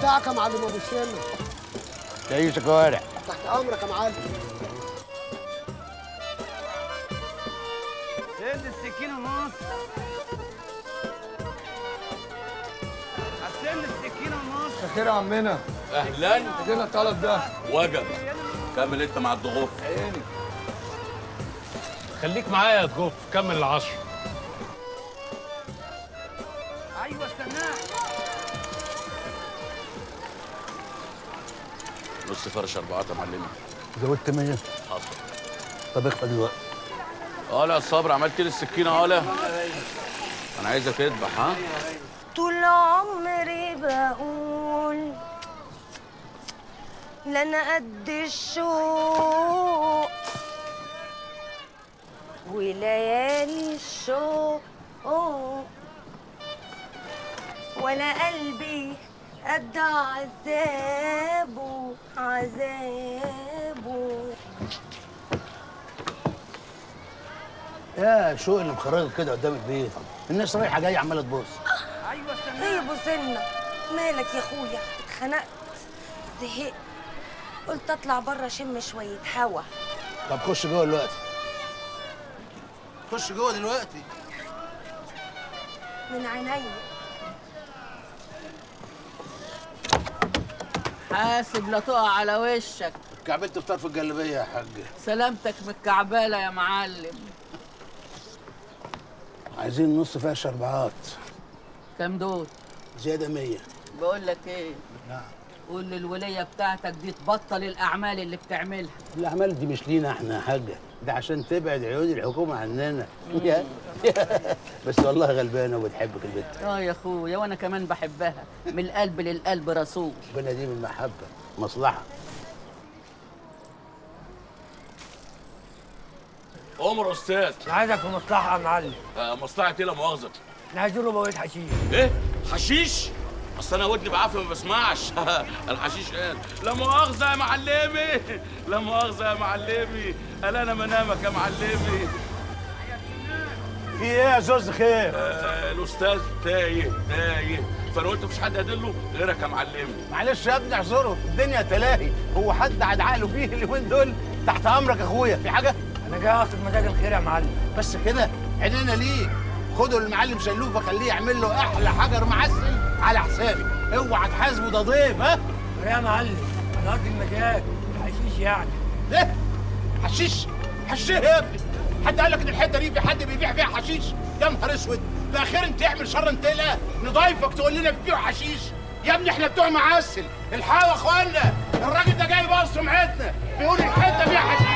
بتاعك يا معلم ابو سنه. تعيش كوارع. تحت امرك يا معلم. سد السكينة ونص. قسم السكينة ونص. خير يا عمنا. اهلا. جينا الطلب ده. وجب. كمل انت مع الضغوط. عيني. خليك معايا يا ضغوف، كمل العشر. ايوه استناه. نص فرش اربعات يا معلمي. زودت 100. حصل. طب اخفى دلوقتي. يا صبري عملت لي السكينه انا عايزك تذبح. ها؟ طول عمري بقول لا انا قد الشوق وليالي الشوق ولا قلبي قد عذابه عذابه. يا شوق اللي مخرجك كده قدام البيت، الناس رايحه جايه عماله تبص. ايوه استناه. ايه يا ابو سنه مالك يا اخويا؟ اتخنقت زهقت قلت اطلع بره اشم شويه هوا. طب خش جوه دلوقتي. خش جوه دلوقتي. من عينيا. حاسب لا تقع على وشك. كعبلت في طرف الجلابيه يا حاج. سلامتك من الكعبالة يا معلم. عايزين نص فرش اربعات. كام دول؟ زياده 100. بقول لك ايه؟ نعم. قول للولية بتاعتك دي تبطل الأعمال اللي بتعملها. الاعمال دي مش لينا احنا يا حاجه، ده عشان تبعد عيون الحكومه عننا. بس والله غلبانه وبتحبك البنت. يا اخويا وانا كمان بحبها من القلب للقلب رسول. ربنا دي من المحبه مصلحه. عمر يا استاذ. عايزك في مصلحة يا معلم. مصلحه ايه لا مؤاخذه؟ احنا عايزين ربوية حشيش. ايه؟ حشيش؟ اصل انا ودني بعافيه ما بسمعش. الحشيش قال لا مؤاخذه يا معلمي، لا مؤاخذه يا معلمي، قال انا منامك يا معلمي. في ايه يا زوز خير؟ الاستاذ تايه فانا قلت مفيش حد هدله غيرك يا معلمي. معلش يا ابني اعذره، الدنيا تلاهي، هو حد عاد عقله فيه اليومين دول؟ تحت امرك يا اخويا، في حاجه؟ انا جاي اقصد مزاج الخير يا معلم. بس كده عينينا ليك. خدوا المعلم شلوفه خليه يعمل له احلى حجر معسل على حسابي، اوعى تحاسبه ده ضيف. ها؟ يا معلم انا قصدي المزاج حشيش يعني. ايه؟ حشيش؟ حشيش يا ابني؟ حد قال لك ان الحته دي في حد بيبيع فيها حشيش؟ يا نهار اسود، ده خير انت تعمل شر انت لا نضايفك تقول لنا بتبيعوا حشيش؟ يا ابني احنا بتوع معسل، الحقوا يا اخوانا، الراجل ده جاي يبوظ سمعتنا، بيقول الحته فيها حشيش.